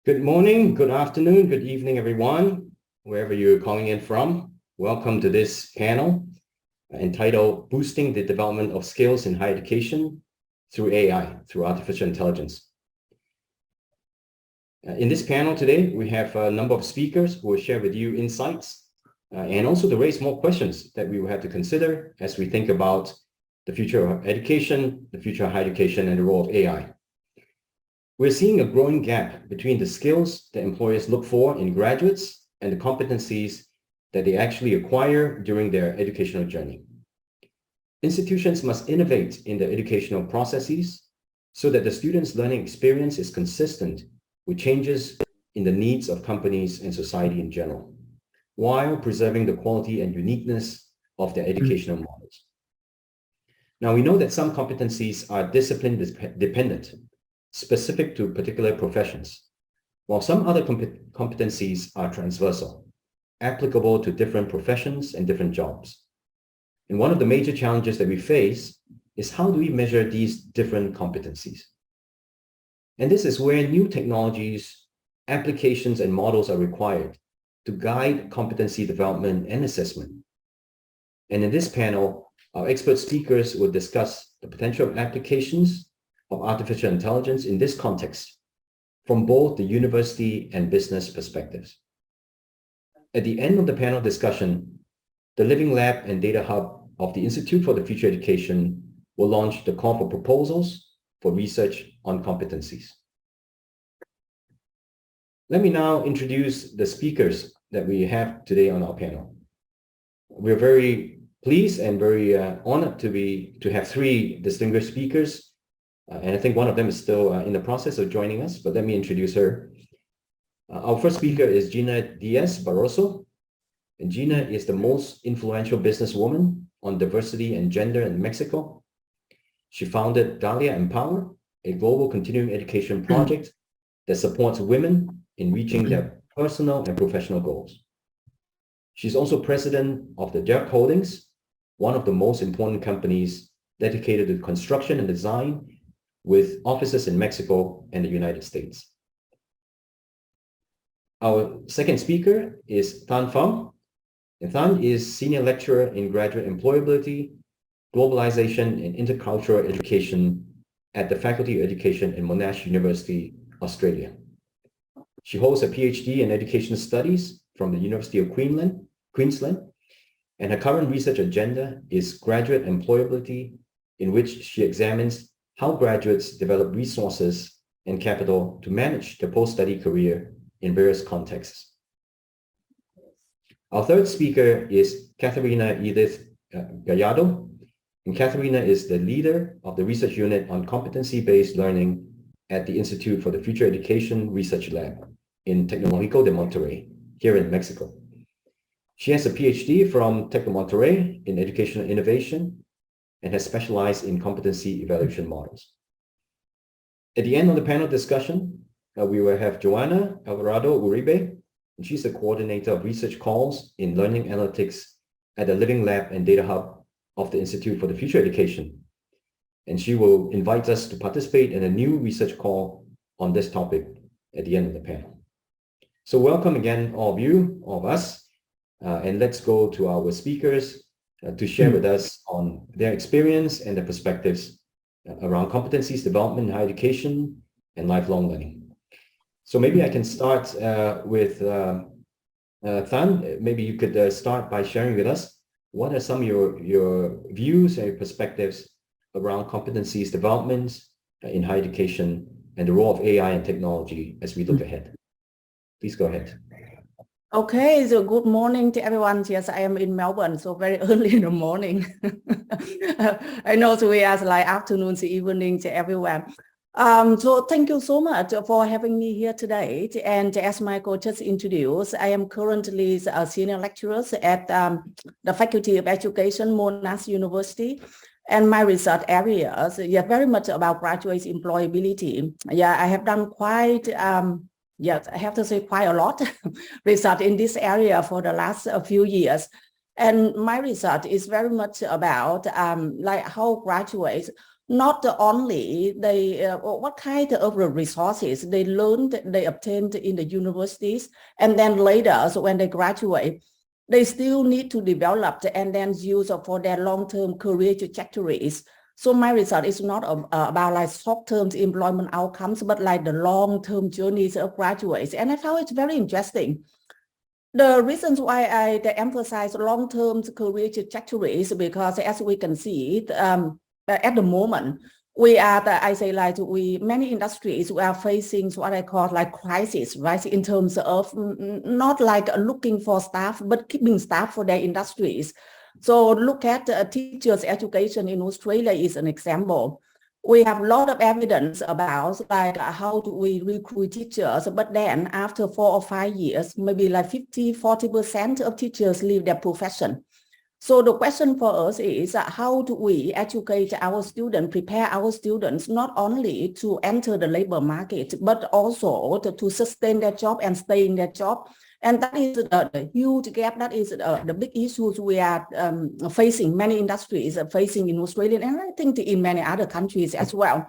Good morning, good afternoon, good evening, everyone, wherever you're calling in from. Welcome to this panel entitled Boosting the Development of Skills in Higher Education through AI, through Artificial Intelligence. In this panel today, we have a number of speakers who will share with you insights and also to raise more questions that we will have to consider as we think about the future of education, the future of higher education, and the role of AI. We're seeing a growing gap between the skills that employers look for in graduates and the competencies that they actually acquire during their educational journey. Institutions must innovate in their educational processes so that the students' learning experience is consistent with changes in the needs of companies and society in general, while preserving the quality and uniqueness of their educational models. Now, we know that some competencies are discipline-dependent, specific to particular professions, while some other competencies are transversal, applicable to different professions and different jobs. And one of the major challenges that we face is how do we measure these different competencies? And this is where new technologies, applications, and models are required to guide competency development and assessment. And in this panel, our expert speakers will discuss the potential applications of artificial intelligence in this context from both the university and business perspectives. At the end of the panel discussion, the Living Lab and Data Hub of the Institute for the Future Education will launch the call for proposals for research on competencies. Let me now introduce the speakers that we have today on our panel. We're very pleased and very honored to have three distinguished speakers. And I think one of them is still in the process of joining us, but let me introduce her. Our first speaker is Gina Diez Barroso. And Gina is the most influential businesswoman on diversity and gender in Mexico. She founded Dahlia Empower, a global continuing education project that supports women in reaching their personal and professional goals. She's also president of the Diarq Holdings, one of the most important companies dedicated to construction and design with offices in Mexico and the United States. Our second speaker is Pham. And Thanh is senior lecturer in graduate employability, globalization, and intercultural education at the Faculty of Education in Monash University, Australia. She holds a PhD in education studies from the University of Queensland, and her current research agenda is graduate employability, in which she examines how graduates develop resources and capital to manage their post-study career in various contexts. Our third speaker is Katherina Edith Gallardo, and Katherina is the leader of the research unit on competency-based learning at the Institute for the Future Education Research Lab in Tecnologico de Monterrey, here in Mexico. She has a PhD from Tec de Monterrey in educational innovation and has specialized in competency evaluation models. At the end of the panel discussion, we will have Joanna, Alvarado, Uribe, and she's the coordinator of research calls in learning analytics at the Living Lab and Data Hub of the Institute for the Future Education. And she will invite us to participate in a new research call on this topic at the end of the panel. So welcome again, all of you, all of us, and let's go to our speakers to share with us on their experience and their perspectives around competencies development in higher education and lifelong learning. So maybe I can start with Thanh. Maybe you could start by sharing with us what are some of your views and your perspectives around competencies development in higher education and the role of AI and technology as we look ahead. Please go ahead. Okay, so good morning to everyone. Yes, I am in Melbourne, so very early in the morning. I know so we are like afternoon to evening to everyone. So thank you so much for having me here today. And as Michael just introduced, I am currently a senior lecturer at the Faculty of Education, Monash University. And my research areas, very much about graduate employability. I have done quite yes, I have to say quite a lot research in this area for the last few years. And my research is very much about like how graduates, not only they what kind of resources they learned, they obtained in the universities, and then later, so when they graduate, they still need to develop and then use for their long-term career trajectories. So my research is not about like short-term employment outcomes, but like the long-term journeys of graduates. And I found it very interesting. The reasons why I emphasize long-term career trajectories, because as we can see, at the moment, we are, many industries we are facing what I call like crisis, right? In terms of not like looking for staff, but keeping staff for their industries. So look at teachers' education in Australia is an example. We have a lot of evidence about like how do we recruit teachers, but then after 4 or 5 years, maybe like 50–40% of teachers leave their profession. So the question for us is how do we educate our students, prepare our students not only to enter the labor market, but also to sustain their job and stay in their job. And that is the huge gap. That is the big issues we are facing, many industries are facing in Australia, and I think in many other countries as well.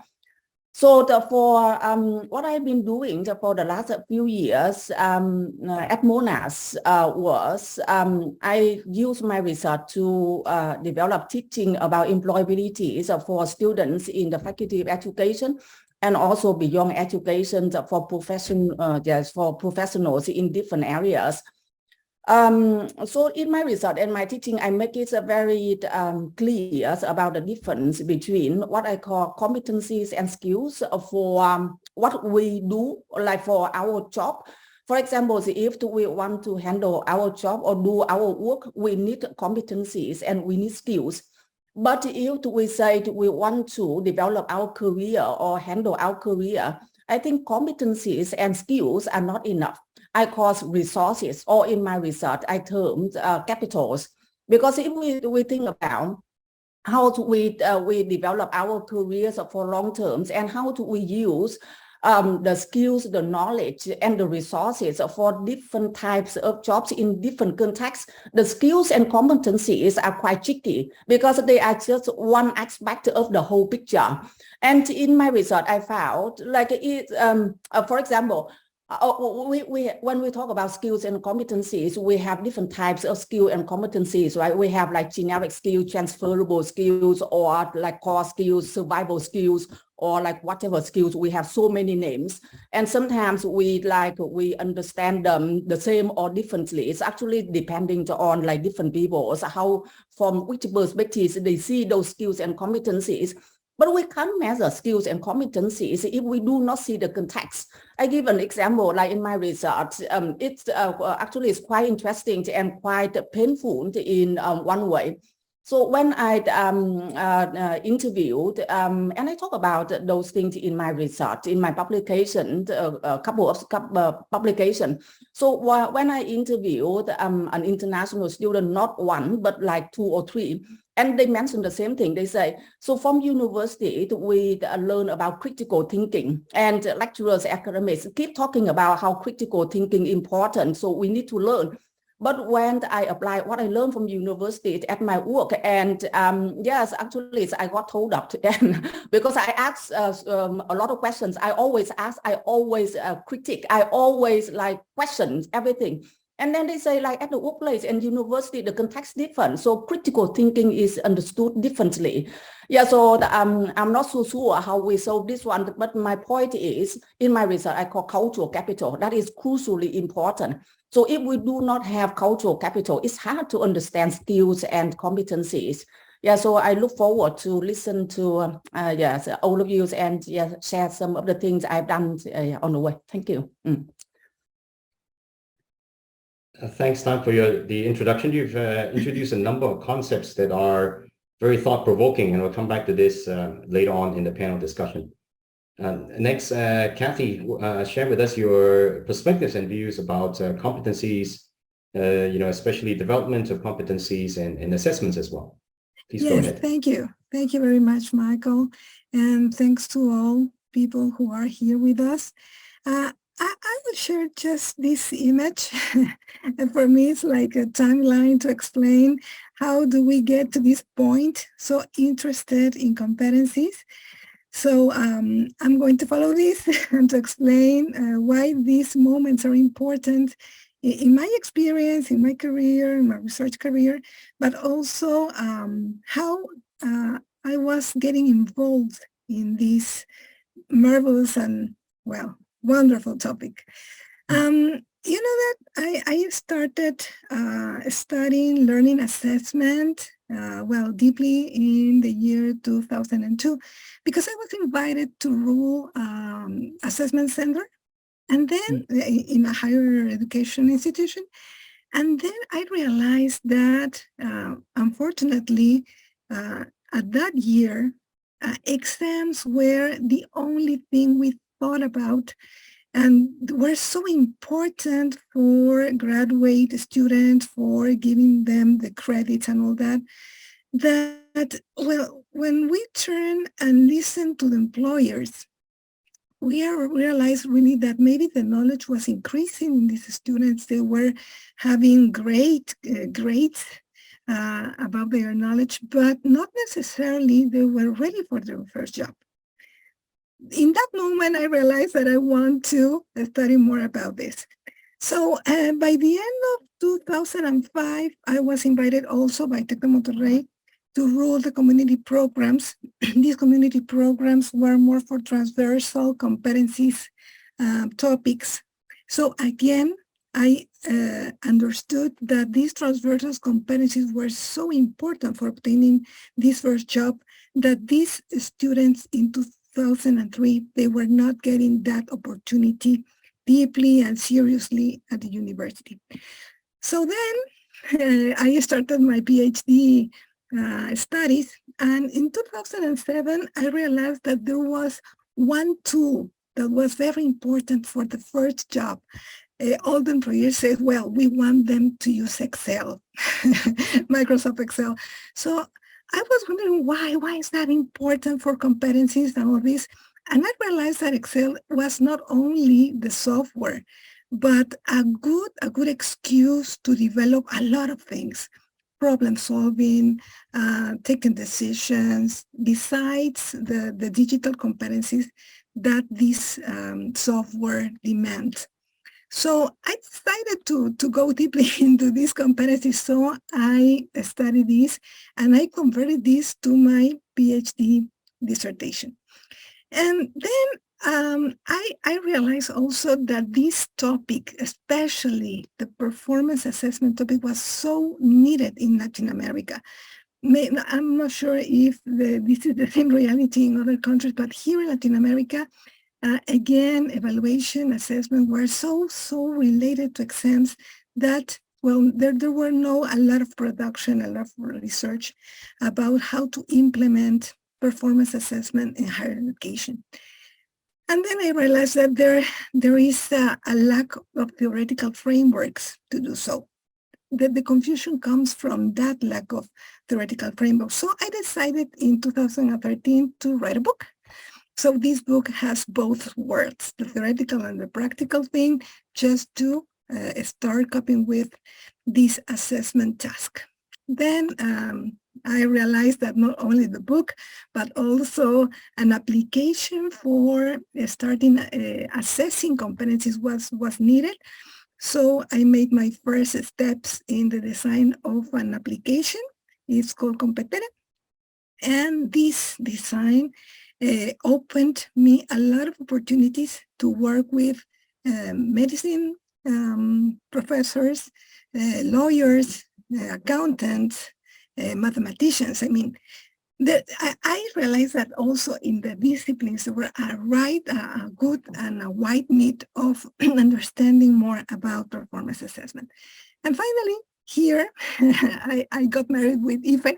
So for what I've been doing for the last few years at Monash was I used my research to develop teaching about employability for students in the Faculty of Education and also beyond education for professionals in different areas. So in my research and my teaching, I make it very clear about the difference between what I call competencies and skills for what we do, like for our job. For example, if we want to handle our job or do our work, we need competencies and we need skills. But if we say we want to develop our career or handle our career, I think competencies and skills are not enough. I call resources, or in my research, I termed capitals. Because if we think about how do we develop our careers for long terms and how do we use the skills, the knowledge, and the resources for different types of jobs in different contexts, the skills and competencies are quite tricky because they are just one aspect of the whole picture. And in my research, I found like for example, when we talk about skills and competencies, we have different types of skill and competencies, right? We have like generic skills, transferable skills, or like core skills, survival skills, or like whatever skills. We have so many names, and sometimes we understand them the same or differently. It's actually depending on like different people, so how from which perspectives they see those skills and competencies. But we can't measure skills and competencies if we do not see the context. I give an example, like in my research, it's actually it's quite interesting and quite painful in one way. So when I interviewed, and I talk about those things in my research, in my publication, a couple of publications. So when I interviewed an international student, not one, but like 2 or 3, and they mentioned the same thing. They say, so from university, we learn about critical thinking, and lecturers, academics keep talking about how critical thinking is important. So we need to learn. But when I apply what I learned from university at my work, and yes, actually, I got told up and because I asked a lot of questions. I always ask, I always critique, I always like question everything. And then they say, like at the workplace and university, the context different. So critical thinking is understood differently. Yeah, so I'm not so sure how we solve this one. But my point is, in my research, I call cultural capital. That is crucially important. So if we do not have cultural capital, it's hard to understand skills and competencies. Yeah, so I look forward to listen to yes, all of you and share some of the things I've done on the way. Thank you. Thanks, Thanh, for the introduction. You've introduced a number of concepts that are very thought-provoking, and we'll come back to this later on in the panel discussion. Next, Kathy, share with us your perspectives and views about competencies, especially development of competencies and assessments as well. Please go ahead. Thank you. Thank you very much, Michael. And thanks to all people who are here with us. I will share just this image. And for me, it's like a timeline to explain how do we get to this point, so interested in competencies. So I'm going to follow this and to explain why these moments are important in my experience, in my career, in my research career, but also how I was getting involved in this marvelous and, well, wonderful topic. You know that I started studying learning assessment, deeply in the year 2002, because I was invited to rule assessment center, and then in a higher education institution. And then I realized that, unfortunately, at that year, exams were the only thing we thought about and were so important for graduate students, for giving them the credits and all that, well, when we turn and listen to the employers, we realized really that maybe the knowledge was increasing in these students. They were having great grades about their knowledge, but not necessarily they were ready for their first job. In that moment, I realized that I want to study more about this. So by the end of 2005, I was invited also by Tecnologico de Monterrey to rule the community programs. These community programs were more for transversal competencies topics. So again, I understood that these transversal competencies were so important for obtaining this first job that these students in 2003, they were not getting that opportunity deeply and seriously at the university. So then I started my PhD studies, and in 2007, I realized that there was one tool that was very important for the first job. All the employers said, well, we want them to use Excel, Microsoft Excel. So I was wondering why is that important for competencies and all this? And I realized that Excel was not only the software, but a good excuse to develop a lot of things, problem solving, taking decisions, besides the digital competencies that this software demands. So I decided to go deeply into these competencies. So I studied this and I converted this to my PhD dissertation. And then I realized also that this topic, especially the performance assessment topic, was so needed in Latin America. I'm not sure if this is the same reality in other countries, but here in Latin America, again, evaluation, assessment were so related to exams that, well, there were a lot of production, a lot of research about how to implement performance assessment in higher education. And then I realized that there is a lack of theoretical frameworks to do so. The confusion comes from that lack of theoretical framework. So I decided in 2013 to write a book. So this book has both worlds, the theoretical and the practical thing, just to start coping with this assessment task. Then I realized that not only the book, but also an application for starting assessing competencies was needed. So I made my first steps in the design of an application. It's called Competency. And this design opened me a lot of opportunities to work with medicine professors, lawyers, accountants, mathematicians. I mean, I realized that also in the disciplines there were a good and a wide need of understanding more about performance assessment. And finally, here, I got married with IFE,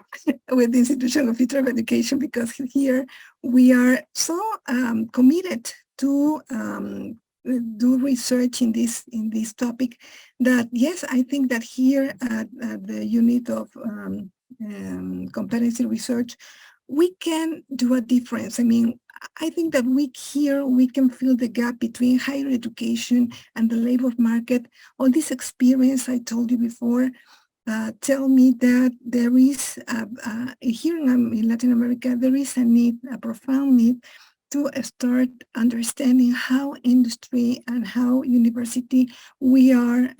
with the Institution of Future of Education, because here we are so committed to do research in this topic that, yes, I think that here at the unit of competency research, we can do a difference. I mean, I think that we can fill the gap between higher education and the labor market. All this experience I told you before tell me that there is, here in Latin America, there is a profound need to start understanding how industry and how university we are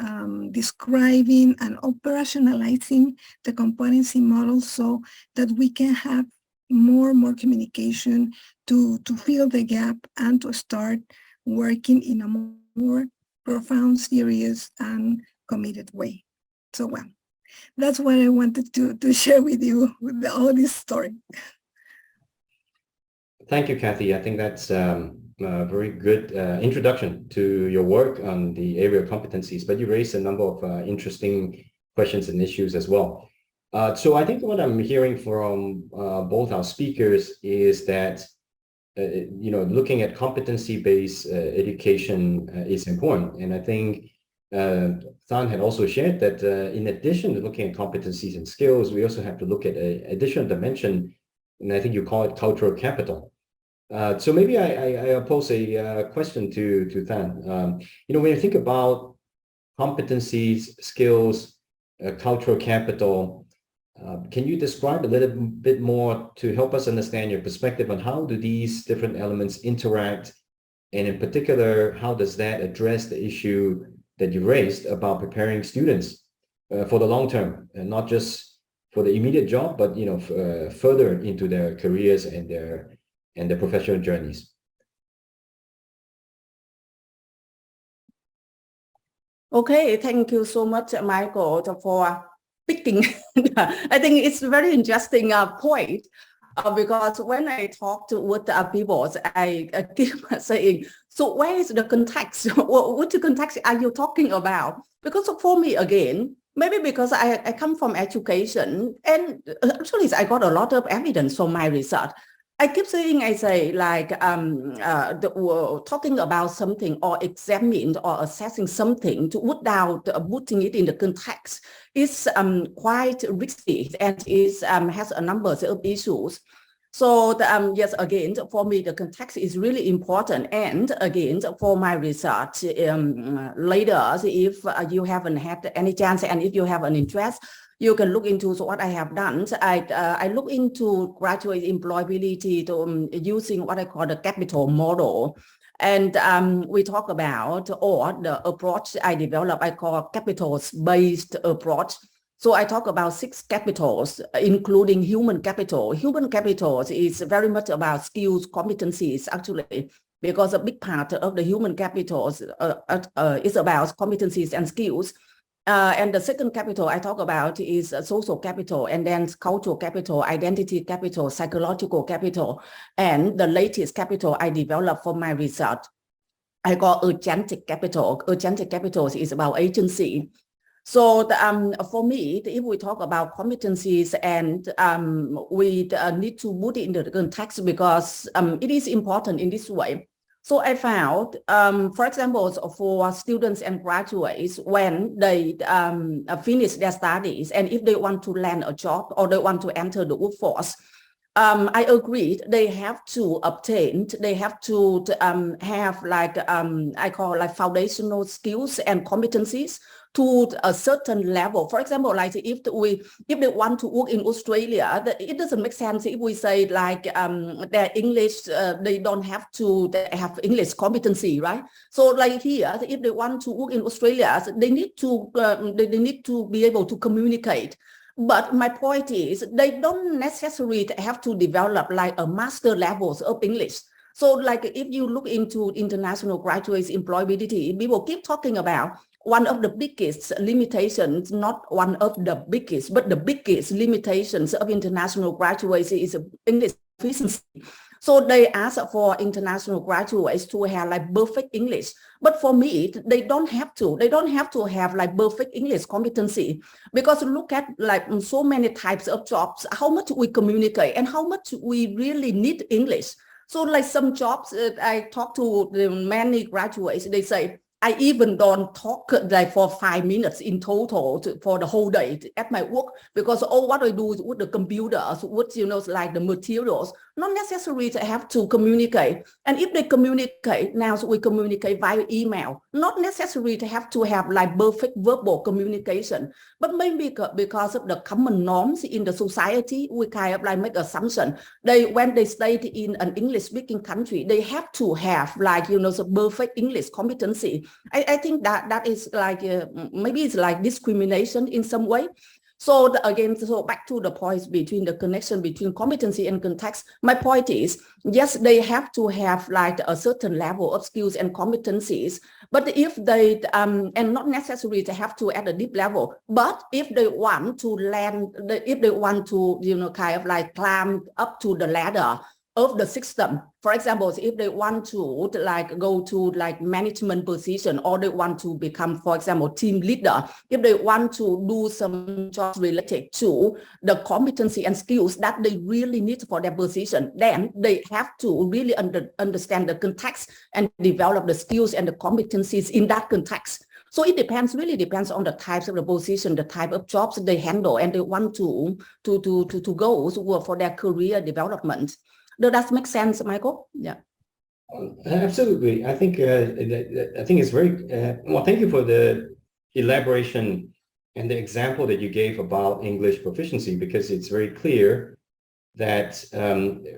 describing and operationalizing the competency model so that we can have more communication to fill the gap and to start working in a more profound, serious, and committed way. So, well, that's what I wanted to share with you with all this story. Thank you, Kathy. I think that's a very good introduction to your work on the area of competencies, but you raised a number of interesting questions and issues as well. So I think what I'm hearing from both our speakers is that, looking at competency-based education is important. And I think Thanh had also shared that in addition to looking at competencies and skills, we also have to look at an additional dimension, and I think you call it cultural capital. So maybe I pose a question to Thanh. When you think about competencies, skills, cultural capital, can you describe a little bit more to help us understand your perspective on how do these different elements interact? And in particular, how does that address the issue that you raised about preparing students for the long term, and not just for the immediate job, but further into their careers and their professional journeys? Okay, thank you so much, Michael, for picking. I think it's a very interesting point because when I talk with people, I keep saying, so where is the context? What context are you talking about? Because for me, again, maybe because I come from education, and actually I got a lot of evidence from my research. I keep saying, talking about something or examining or assessing something without putting it in the context is quite risky, and has a number of issues. So yes, again, for me, the context is really important. And again, for my research, later, if you haven't had any chance and if you have an interest, you can look into what I have done. So I look into graduate employability using what I call the capital model. And we talk about, or the approach I developed, I call capitals-based approach. So I talk about 6 capitals, including human capital. Human capital is very much about skills, competencies, actually, because a big part of the human capital is about competencies and skills. And the second capital I talk about is social capital, and then cultural capital, identity capital, psychological capital. And the latest capital I developed for my research, I call agentic capital. Agentic capital is about agency. So for me, if we talk about competencies, and we need to put it into the context because it is important in this way. So I found, for example, for students and graduates, when they finish their studies, and if they want to land a job or they want to enter the workforce, I agreed they have to obtain, they have to have I call foundational skills and competencies to a certain level. For example, if they want to work in Australia, it doesn't make sense if we say their English, they don't have to have English competency, right? So here, if they want to work in Australia, they need to be able to communicate. But my point is, they don't necessarily have to develop a master levels of English. So if you look into international graduates employability, people keep talking about one of the biggest limitations, not one of the biggest, but the biggest limitations of international graduates is English proficiency. So they ask for international graduates to have perfect English. But for me, they don't have to. They don't have to have perfect English competency, because look at so many types of jobs, how much we communicate and how much we really need English. So some jobs, I talk to many graduates, they say, I even don't talk for 5 minutes in total for the whole day at my work, because what I do is with the computers, with the materials. not necessarily to have to communicate. And if they communicate, now we communicate via email, not necessarily to have like perfect verbal communication, but maybe because of the common norms in the society, we kind of like make assumption. When they stay in an English-speaking country, they have to have like, the perfect English competency. I think that is like, maybe it's like discrimination in some way. So back to the point between the connection between competency and context, my point is, yes, they have to have like a certain level of skills and competencies, but if they, and not necessarily to have to at a deep level, but if they want to if they want to, kind of like climb up to the ladder of the system. For example, if they want to like go to like management position, or they want to become, for example, team leader, if they want to do some jobs related to the competency and skills that they really need for their position, then they have to really understand the context and develop the skills and the competencies in that context. So it really depends on the types of the position, the type of jobs they handle, and they want to go for their career development. Does that make sense, Michael? Yeah. Absolutely. I think it's very well. Thank you for the elaboration and the example that you gave about English proficiency, because it's very clear that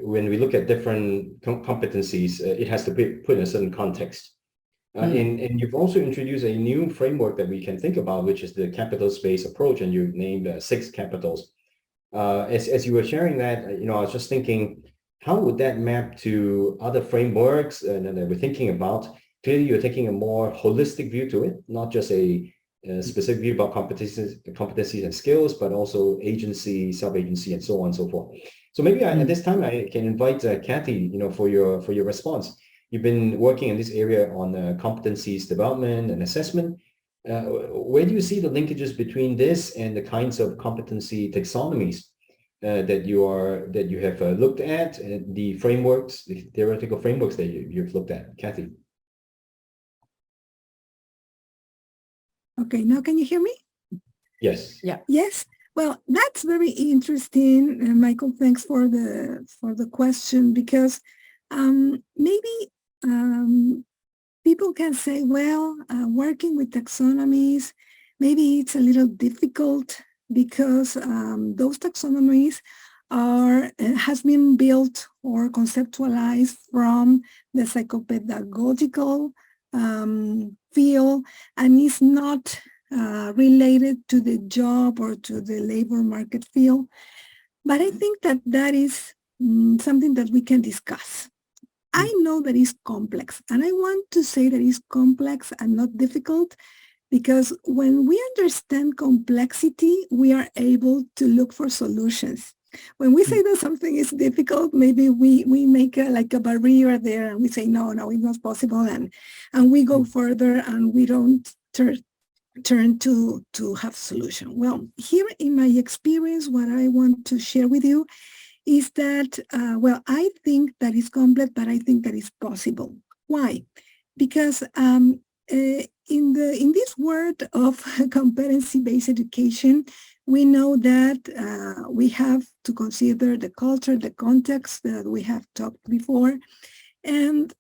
when we look at different competencies, it has to be put in a certain context. And you've also introduced a new framework that we can think about, which is the capitals-based approach, and you've named 6 capitals. As you were sharing that, I was just thinking, how would that map to other frameworks that we're thinking about? Clearly, you're taking a more holistic view to it, not just a specific view about competencies and skills, but also agency, sub-agency, and so on and so forth. So maybe at this time, I can invite Kathy, for your response. You've been working in this area on competencies development and assessment. Where do you see the linkages between this and the kinds of competency taxonomies that you have looked at, and the frameworks, the theoretical frameworks that you've looked at? Kathy. Okay, now can you hear me? Yes. Yeah. Yes. Well, that's very interesting, Michael. Thanks for the question, because maybe people can say, well, working with taxonomies, maybe it's a little difficult, because those taxonomies has been built or conceptualized from the psychopedagogical field, and is not related to the job or to the labor market field. But I think that is something that we can discuss. I know that it's complex, and I want to say that it's complex and not difficult, because when we understand complexity, we are able to look for solutions. When we say that something is difficult, maybe we make like a barrier there, and we say, no, it's not possible. And we go further, and we don't turn to have solution. Well, here in my experience, what I want to share with you is that, well, I think that is complex, but I think that is possible. Why? Because in this world of competency-based education, we know that we have to consider the culture, the context that we have talked before. And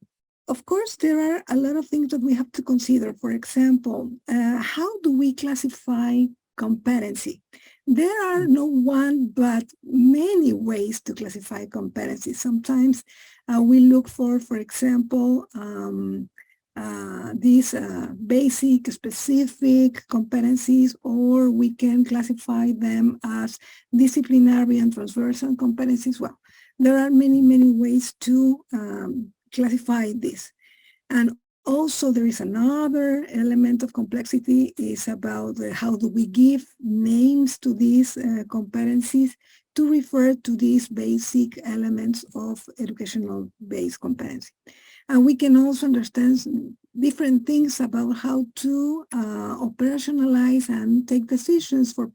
of course, there are a lot of things that we have to consider. For example, how do we classify competency? There are no one but many ways to classify competency. Sometimes we look for example, these basic, specific competencies, or we can classify them as disciplinary and transversal competencies. Well, there are many, many ways to classify this. And also there is another element of complexity, is about how do we give names to these competencies to refer to these basic elements of educational-based competency. And we can also understand different things about how to operationalize and take decisions for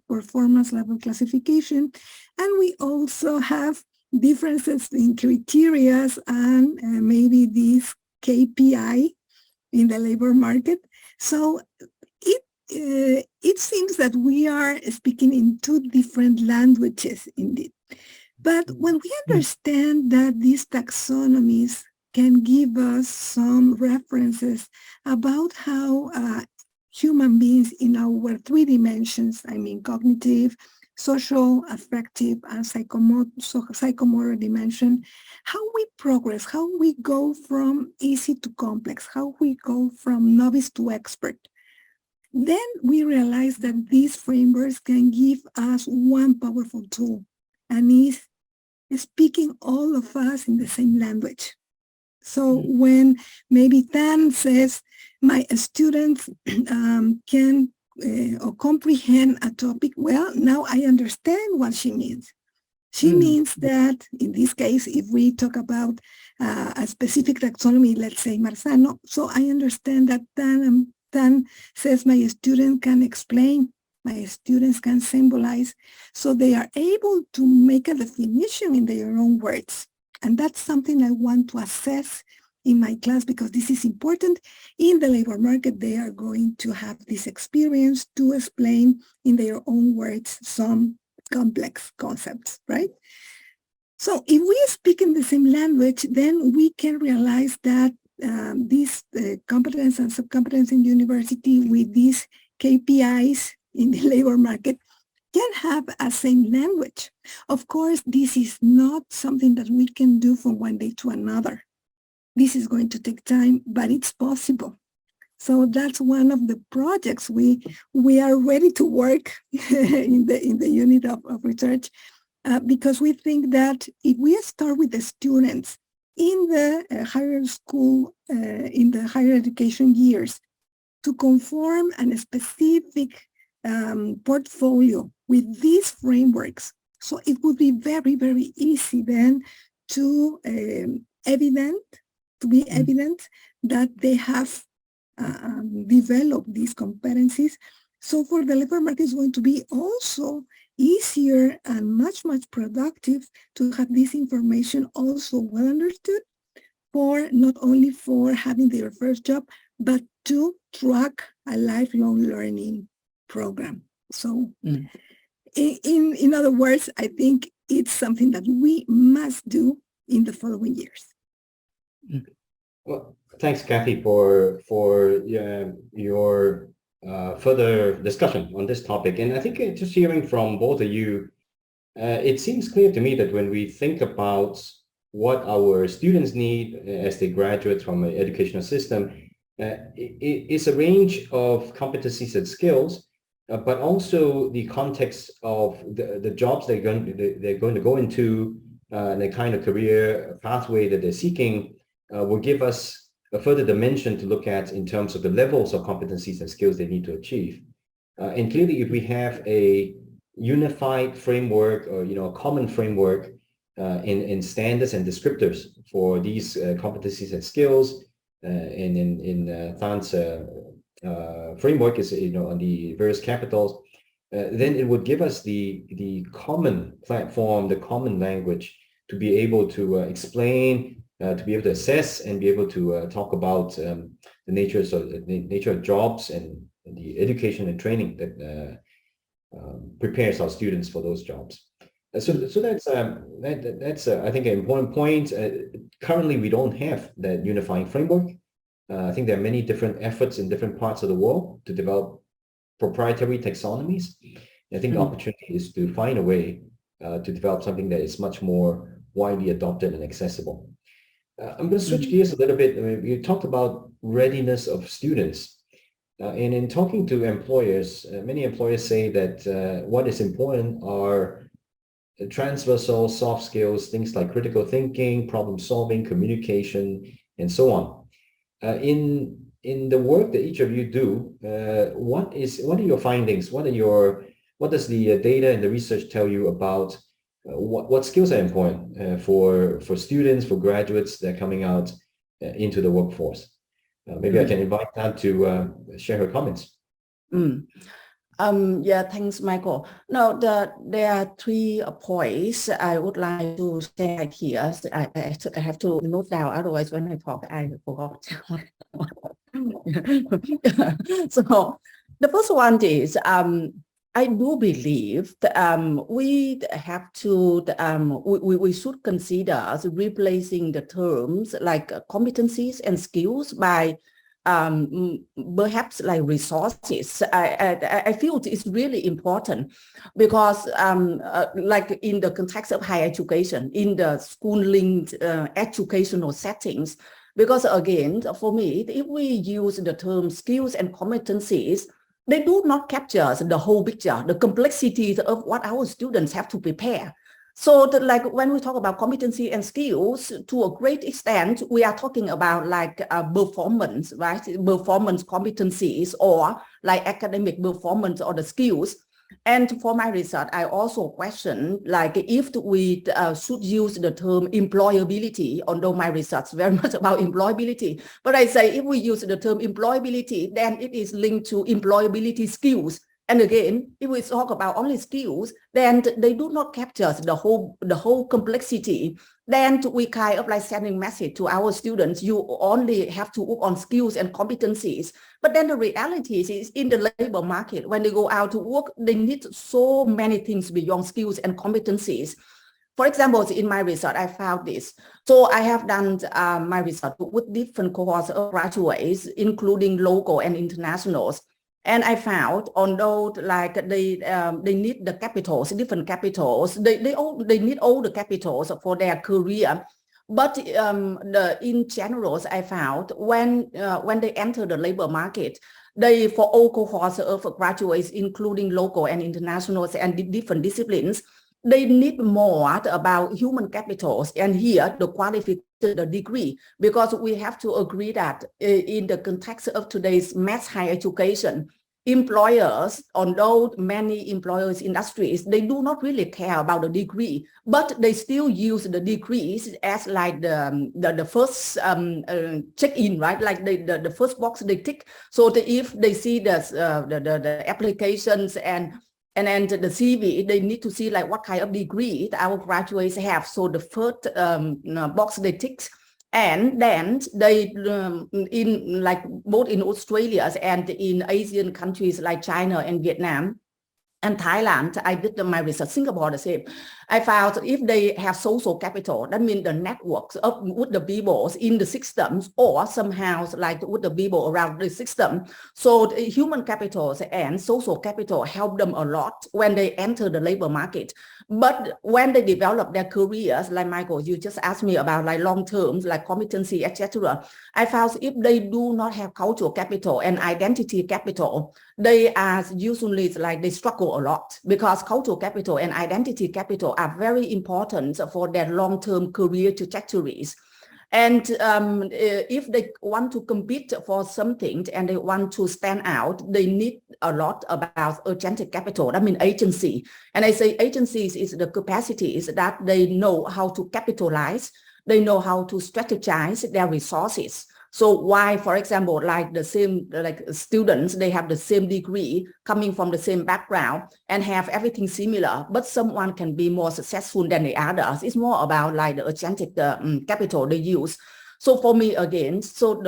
performance level classification. And we also have differences in criteria and maybe these KPI in the labor market. So it seems that we are speaking in 2 different languages indeed. But when we understand that these taxonomies can give us some references about how human beings in our three dimensions, I mean cognitive, social, affective, and psychomotor dimension, how we progress, how we go from easy to complex, how we go from novice to expert. Then we realize that these frameworks can give us one powerful tool, and is speaking all of us in the same language. So when maybe Thanh says, my students can or comprehend a topic, well, now I understand what she means. She means that, in this case, if we talk about a specific taxonomy, let's say Marzano, so I understand that Thanh says my student can explain, my students can symbolize, so they are able to make a definition in their own words. And that's something I want to assess in my class, because this is important. In the labor market, they are going to have this experience to explain in their own words some complex concepts, right? So if we speak in the same language, then we can realize that these competence and subcompetence in university with these KPIs in the labor market can have a same language. Of course, this is not something that we can do from one day to another. This is going to take time, but it's possible. So that's one of the projects we are ready to work in the unit of research, because we think that if we start with the students in the higher school, in the higher education years, to conform a specific portfolio with these frameworks, so it would be very, very easy then to be evident that they have developed these competencies. So for the labor market, it's going to be also easier and much, much productive to have this information also well understood, for not only for having their first job, but to track a lifelong learning program. So in other words, I think it's something that we must do in the following years. Well, thanks, Kathy, for your further discussion on this topic. And I think just hearing from both of you, it seems clear to me that when we think about what our students need as they graduate from an educational system, it's a range of competencies and skills, but also the context of the jobs they're going to go into, the kind of career pathway that they're seeking, will give us a further dimension to look at in terms of the levels of competencies and skills they need to achieve. And clearly, if we have a unified framework, or a common framework in standards and descriptors for these competencies and skills, and in Than's framework is on the various capitals, then it would give us the common platform, the common language to be able to explain, to be able to assess, and be able to talk about the nature of jobs and the education and training that prepares our students for those jobs. So that's I think an important point. Currently, we don't have that unifying framework. I think there are many different efforts in different parts of the world to develop proprietary taxonomies. I think the opportunity is to find a way to develop something that is much more widely adopted and accessible. I'm going to switch gears a little bit. I mean, you talked about readiness of students. And in talking to employers, many employers say that what is important are transversal soft skills, things like critical thinking, problem solving, communication, and so on. In the work that each of you do, what are your findings? What does the data and the research tell you about what skills are important for students, for graduates that are coming out into the workforce? Maybe I can invite Thanh to share her comments. Yeah, thanks, Michael. Now, there are 3 points I would like to share here. I have to note down, otherwise when I talk, I forgot. So the first one is, I do believe that, we have to, we should consider replacing the terms like competencies and skills by perhaps like resources. I feel it's really important because like in the context of higher education, in the schooling educational settings, because again, for me, if we use the term skills and competencies, they do not capture the whole picture, the complexities of what our students have to prepare. So like when we talk about competency and skills, to a great extent, we are talking about like performance, right? Performance competencies or like academic performance or the skills. And for my research, I also question like if we should use the term employability, although my research is very much about employability. But I say if we use the term employability, then it is linked to employability skills. And again, if we talk about only skills, then they do not capture the whole complexity. Then we kind of like sending message to our students, you only have to work on skills and competencies. But then the reality is in the labor market, when they go out to work, they need so many things beyond skills and competencies. For example, in my research, I found this. So I have done my research with different cohorts of graduates, including local and internationals. And I found, although like they need the capitals, different capitals, they need all the capitals for their career. But in general, I found when they enter the labor market, they for all cohorts of graduates, including local and internationals and different disciplines, they need more about human capitals, and here the qualification, the degree, because we have to agree that in the context of today's mass higher education, employers, although many employers industries, they do not really care about the degree, but they still use the degrees as like the first check-in, right? Like the first box they tick. So if they see the applications and then the CV, they need to see like what kind of degree our graduates have. So the first box they tick. And then they, in like both in Australia and in Asian countries like China and Vietnam and Thailand, I did my research, Singapore the same. I found if they have social capital, that means the networks of with the people in the systems or somehow like with the people around the system. So the human capitals and social capital help them a lot when they enter the labor market. But when they develop their careers, like Michael, you just asked me about like long terms, like competency, etc. I found if they do not have cultural capital and identity capital, they are usually like they struggle a lot because cultural capital and identity capital are very important for their long-term career trajectories. And if they want to compete for something and they want to stand out, they need a lot about agentic capital. I mean, agency. And I say agencies is the capacities that they know how to capitalize. They know how to strategize their resources. So why, for example, like the same like students, they have the same degree coming from the same background and have everything similar, but someone can be more successful than the others. It's more about like the agentic capital they use. So for me, again, so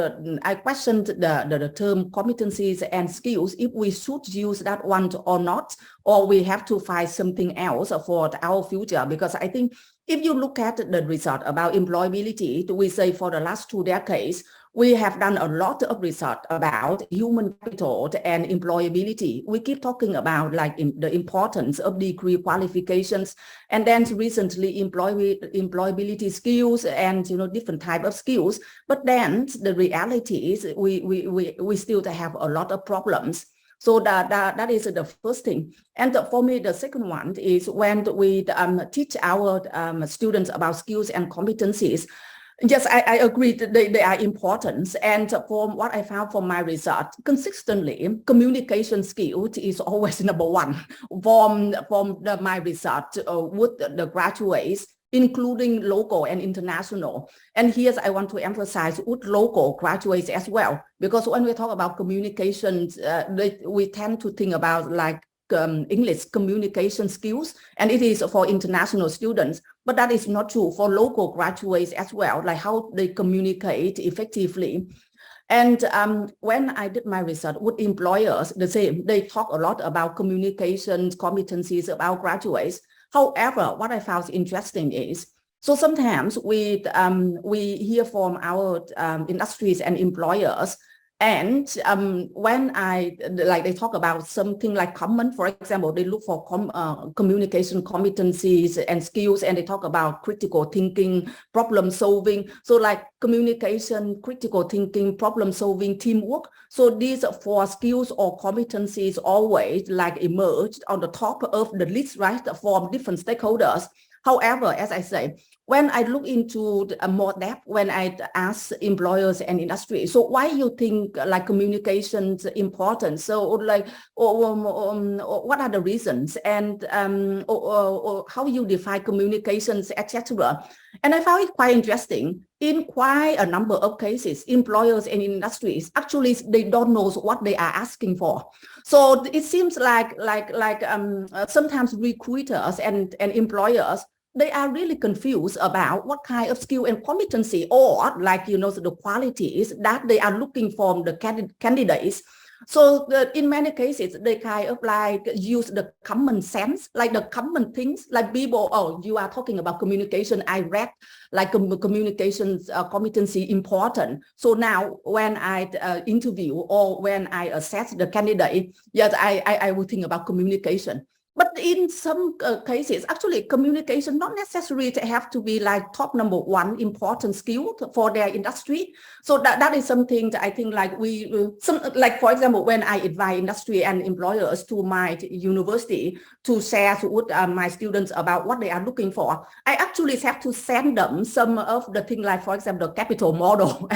I questioned the term competencies and skills, if we should use that one or not, or we have to find something else for our future. Because I think if you look at the research about employability, we say for the last 2 decades, we have done a lot of research about human capital and employability. We keep talking about like the importance of degree qualifications, and then recently employability skills and different type of skills. But then the reality is we still have a lot of problems. So that is the first thing. And for me, the second one is when we teach our students about skills and competencies. Yes, I agree that they are important. And from what I found from my research, consistently, communication skills is always number one from my research with the graduates, including local and international. And here I want to emphasize with local graduates as well, because when we talk about communications, we tend to think about like English communication skills, and it is for international students, but that is not true for local graduates as well, like how they communicate effectively. And when I did my research with employers, the same, they talk a lot about communications, competencies about graduates. However, what I found interesting is, so sometimes we hear from our industries and employers, and when they talk about something like common, for example, they look for communication competencies and skills, and they talk about critical thinking, problem solving. So like communication, critical thinking, problem solving, teamwork. So these 4 skills or competencies always like emerge on the top of the list, right, from different stakeholders. However, as I say, when I look into more depth, when I ask employers and industry, so why you think like communications important? So like, what are the reasons, and or how you define communications, etc. And I found it quite interesting. In quite a number of cases, employers and industries actually they don't know what they are asking for. So it seems like sometimes recruiters and employers, they are really confused about what kind of skill and competency, or like, the qualities that they are looking for the candidates. So in many cases, they kind of like use the common sense, like the common things, like people, oh, you are talking about communication. I read like communications competency important. So now when I interview or when I assess the candidate, yes, I will think about communication. But in some cases, actually, communication not necessarily to have to be like top number 1 important skill for their industry. So that is something that I think like like, for example, when I invite industry and employers to my university to share with my students about what they are looking for, I actually have to send them some of the things like, for example, the capital model.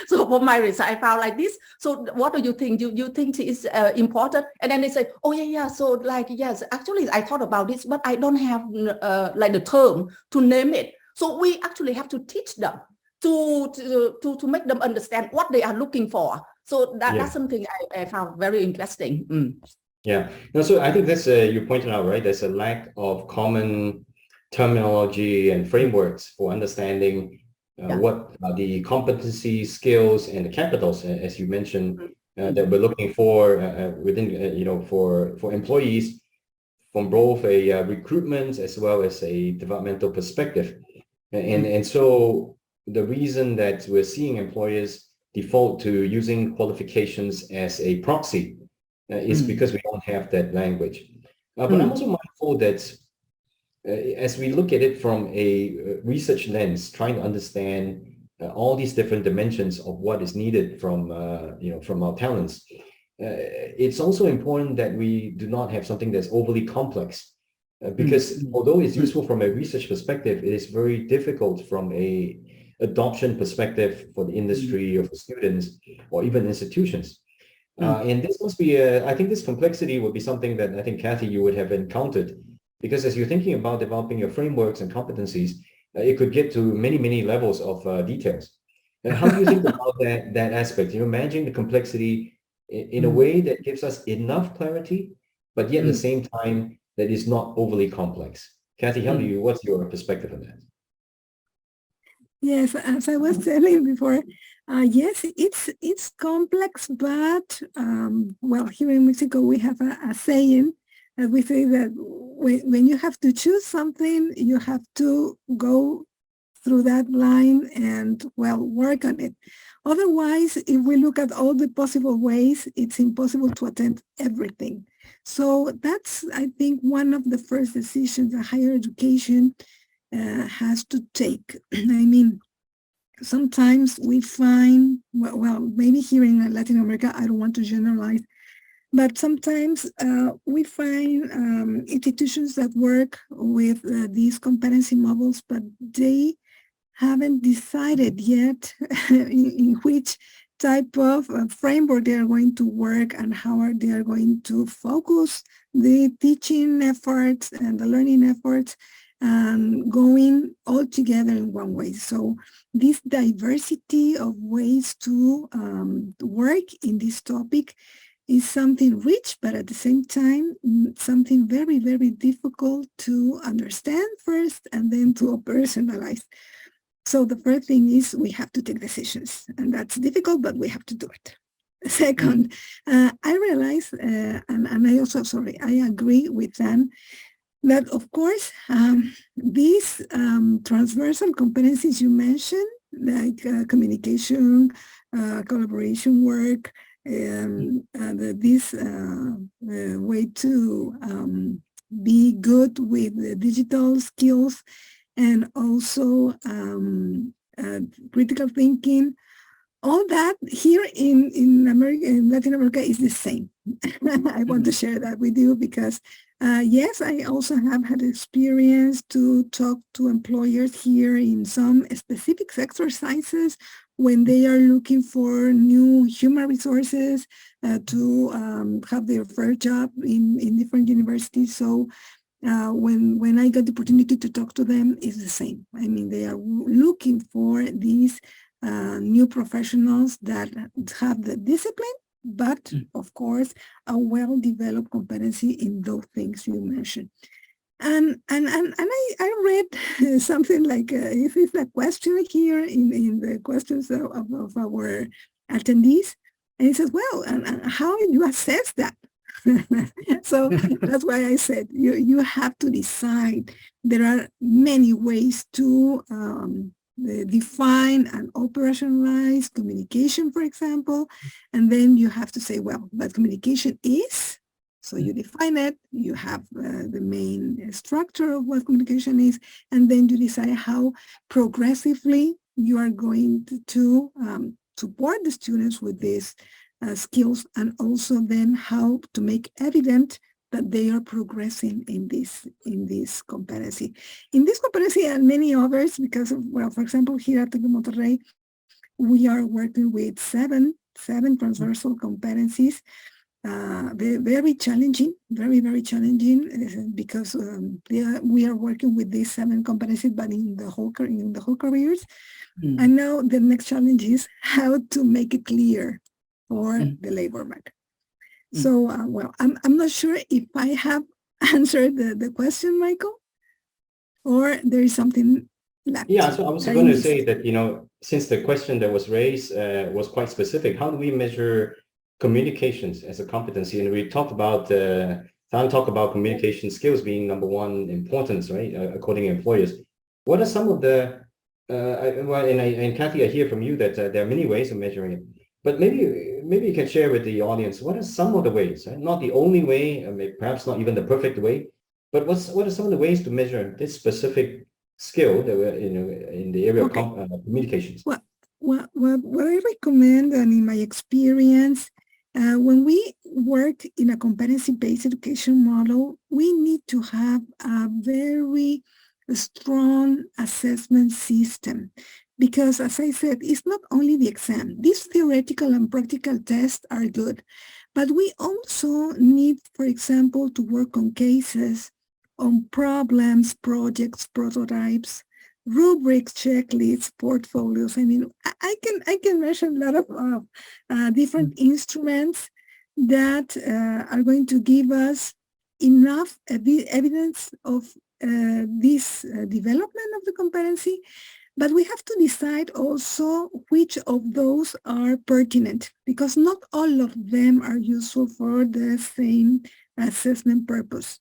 So for my research, I found like this. So what do you think? You think is important? And then they say, oh yeah. So like, yes, actually I thought about this, but I don't have like the term to name it. So we actually have to teach them to make them understand what they are looking for. So that's something I found very interesting. Yeah, no, so I think that's you pointed out, right? There's a lack of common terminology and frameworks for understanding what are the competencies, skills, and the capitals, as you mentioned, that we're looking for within, for employees from both a recruitment as well as a developmental perspective. And so the reason that we're seeing employers default to using qualifications as a proxy is because we don't have that language. But I'm also mindful that as we look at it from a research lens, trying to understand all these different dimensions of what is needed from our talents, it's also important that we do not have something that's overly complex, because although it's useful from a research perspective, it is very difficult from a adoption perspective for the industry or for students or even institutions. And this must be, I think this complexity would be something that I think, Kathy, you would have encountered, because as you're thinking about developing your frameworks and competencies, it could get to many, many levels of details. And how do you think about that aspect, managing the complexity in a way that gives us enough clarity, but yet at the same time that is not overly complex? Kathy, what's your perspective on that? Yes, as I was telling before, yes, it's complex, but well, here in Mexico we have a saying that we say that when you have to choose something, you have to go through that line and, well, work on it. Otherwise, if we look at all the possible ways, it's impossible to attend everything. So that's, I think, one of the first decisions that higher education has to take. I mean, sometimes we find, well, maybe here in Latin America, I don't want to generalize, but sometimes we find institutions that work with these competency models, but they haven't decided yet in which type of framework they are going to work and how they are going to focus the teaching efforts and the learning efforts and going all together in one way. So this diversity of ways to work in this topic is something rich, but at the same time, something very, very difficult to understand first and then to personalize. So the first thing is we have to take decisions, and that's difficult, but we have to do it. Second, I realize, and I also, I agree with them, that of course, these transversal competencies you mentioned, like communication, collaboration work, this way to be good with the digital skills, and also critical thinking, all that here in America, in Latin America, is the same. I want to share that with you because yes, I also have had experience to talk to employers here in some specific exercises when they are looking for new human resources to have their first job in different universities. So when I got the opportunity to talk to them, it's the same. I mean, they are looking for these new professionals that have the discipline, but of course, a well-developed competency in those things you mentioned. And I read something like, if it's a question here in the questions of our attendees, and it says, well, and how do you assess that? So that's why I said you have to decide. There are many ways to define and operationalize communication, for example, and then you have to say, well, but communication is, so you define it, you have the main structure of what communication is, and then you decide how progressively you are going to support the students with these skills, and also then how to make evident that they are progressing in this competency. In this competency and many others, because of, well, for example, here at Tecnologico de Monterrey, we are working with seven transversal competencies. Very challenging, very challenging, because we are working with these 7 competencies, but in the whole careers. And now the next challenge is how to make it clear for the labor market. So, well, I'm not sure if I have answered the question, Michael, or there is something left. Yeah, so I was going to say that, you know, since the question that was raised was quite specific, how do we measure communications as a competency? And we talked about, Thanh talked about communication skills being number 1 importance, right, according to employers. What are some of the, and Kathy, I hear from you that there are many ways of measuring it. But maybe you can share with the audience, what are some of the ways, right? Not the only way, perhaps not even the perfect way, but what are some of the ways to measure this specific skill that we're, you know, in the area of communications? Well, what I recommend, and in my experience, when we work in a competency-based education model, we need to have a very strong assessment system. Because, as I said, it's not only the exam. These theoretical and practical tests are good, but we also need, for example, to work on cases, on problems, projects, prototypes, rubrics, checklists, portfolios. I mean, I can mention a lot of different instruments that are going to give us enough evidence of this development of the competency. But we have to decide also which of those are pertinent, because not all of them are useful for the same assessment purpose.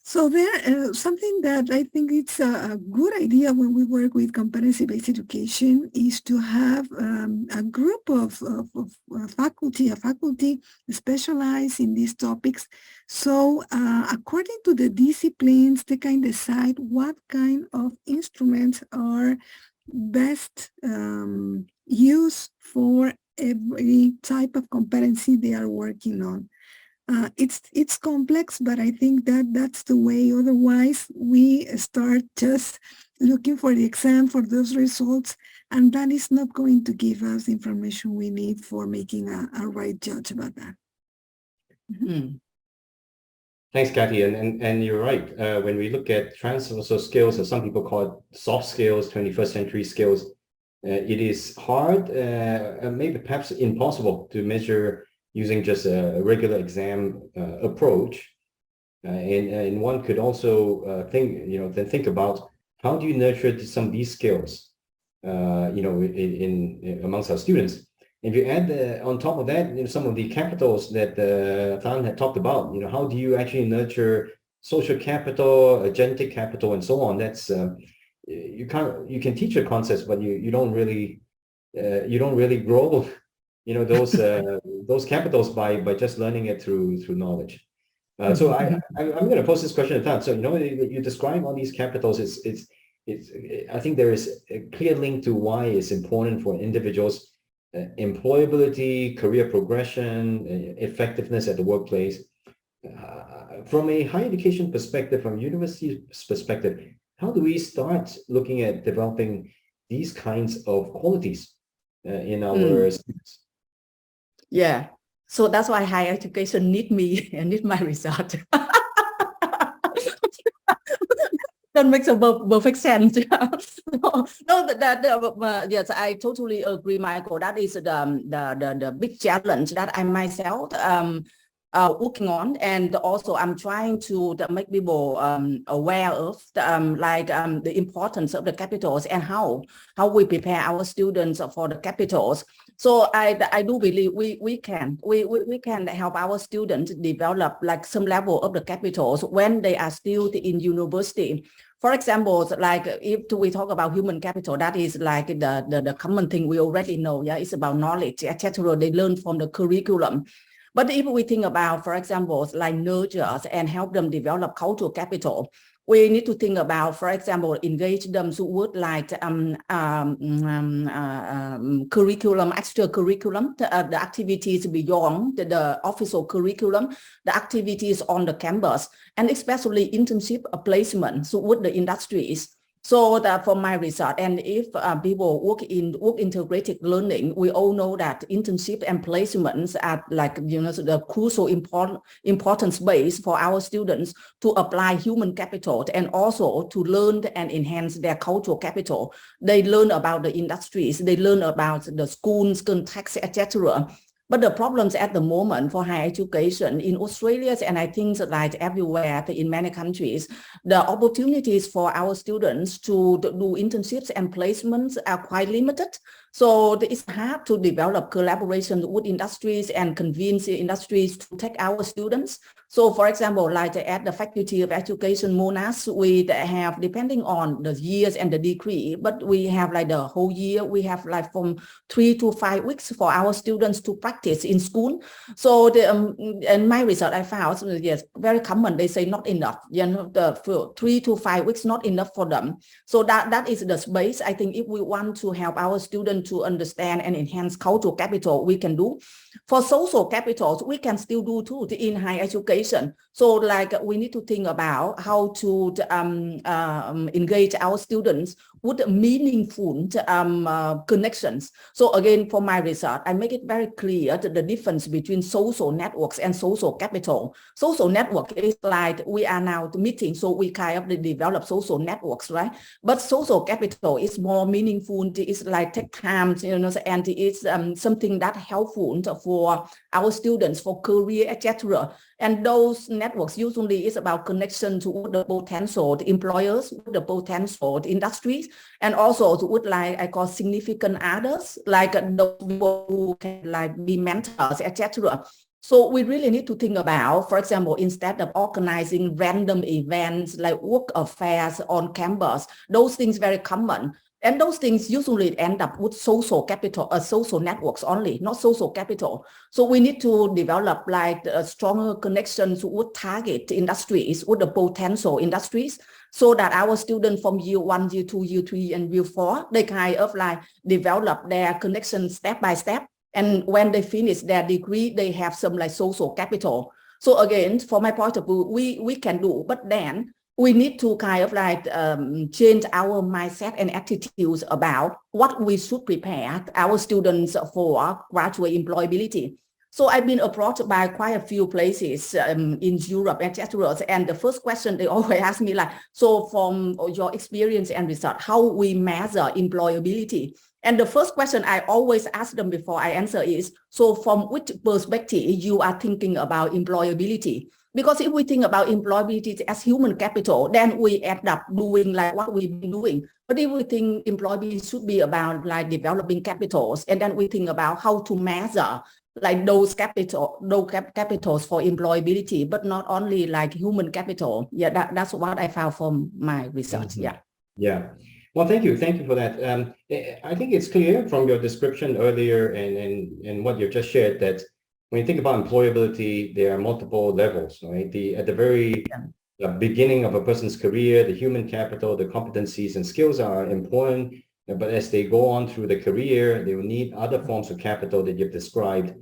So there, something that I think it's a good idea when we work with competency-based education is to have a group of faculty specialized in these topics. So according to the disciplines, they can decide what kind of instruments are best used for every type of competency they are working on. It's complex, but I think that's the way. Otherwise, we start just looking for the exam for those results, and that is not going to give us the information we need for making a right judge about that. Thanks, Kathy. And you're right. When we look at transversal skills, or some people call it soft skills, 21st century skills, it is hard, maybe perhaps impossible to measure using just a regular exam approach. And one could also think about how do you nurture some of these skills in amongst our students. If you add on top of that, some of the capitals that Thanh had talked about, how do you actually nurture social capital, agentic capital, and so on? That's you can teach your concepts, but you don't really grow those capitals by just learning it through knowledge. So I'm going to pose this question to Thanh. So you describe all these capitals. I think there is a clear link to why it's important for individuals. Employability, career progression, effectiveness at the workplace. From a higher education perspective, from a university perspective, how do we start looking at developing these kinds of qualities in our students? Yeah, so that's why higher education need me and need my research. That makes a perfect sense. Yes, I totally agree, Michael. That is the big challenge that I myself working on, and also I'm trying to make people aware of the importance of the capitals and how we prepare our students for the capitals. So I do believe we can help our students develop like some level of the capitals when they are still in university. For example, like if we talk about human capital, that is like the common thing we already know. Yeah, it's about knowledge, etc. They learn from the curriculum. But if we think about, for example, like nurtures and help them develop cultural capital, we need to think about, for example, engage them with like curriculum, extra curriculum, the activities beyond the official curriculum, the activities on the campus, and especially internship placement with the industries. So that for my research, and if people work integrated learning, we all know that internship and placements are like, the crucial importance base for our students to apply human capital and also to learn and enhance their cultural capital. They learn about the industries, they learn about the schools, context, etc. But the problems at the moment for higher education in Australia, and I think like everywhere in many countries, the opportunities for our students to do internships and placements are quite limited. So it's hard to develop collaboration with industries and convince the industries to take our students. So for example, like at the Faculty of Education, Monash, we have, depending on the years and the degree, but we have like the whole year, we have like from 3 to 5 weeks for our students to practice in school. So in my research, I found, yes, very common, they say not enough, the 3 to 5 weeks, not enough for them. So that is the space. I think if we want to help our students to understand and enhance cultural capital, we can do. For social capitals, we can still do too in higher education. So like we need to think about how to engage our students with meaningful connections. So again, for my research, I make it very clear the difference between social networks and social capital. Social network is like we are now meeting, so we kind of develop social networks, right? But social capital is more meaningful. It's like take time, and it's something that helpful for our students for career, etc. And those networks usually is about connection to the potential employers, the potential industries, and also with like I call significant others, like those people who can like be mentors, etc. So we really need to think about, for example, instead of organizing random events like work affairs on campus, those things very common. And those things usually end up with social capital, social networks only, not social capital. So we need to develop like stronger connections with target industries, with the potential industries, so that our students from year 1, year 2, year 3, and year 4, they kind of like develop their connections step by step. And when they finish their degree, they have some like social capital. So again, from my point of view, we can do, but then we need to kind of like change our mindset and attitudes about what we should prepare our students for graduate employability. So I've been approached by quite a few places in Europe, etc. And the first question they always ask me like, so from your experience and research, how we measure employability? And the first question I always ask them before I answer is, so from which perspective you are thinking about employability? Because if we think about employability as human capital, then we end up doing like what we've been doing. But if we think employability should be about like developing capitals, and then we think about how to measure like those capitals for employability, but not only like human capital. Yeah, that's what I found from my research. Yeah. Yeah. Well, thank you. Thank you for that. I think it's clear from your description earlier and what you've just shared that when you think about employability, there are multiple levels, right? At the very beginning of a person's career, the human capital, the competencies and skills are important. But as they go on through the career, they will need other forms of capital that you've described.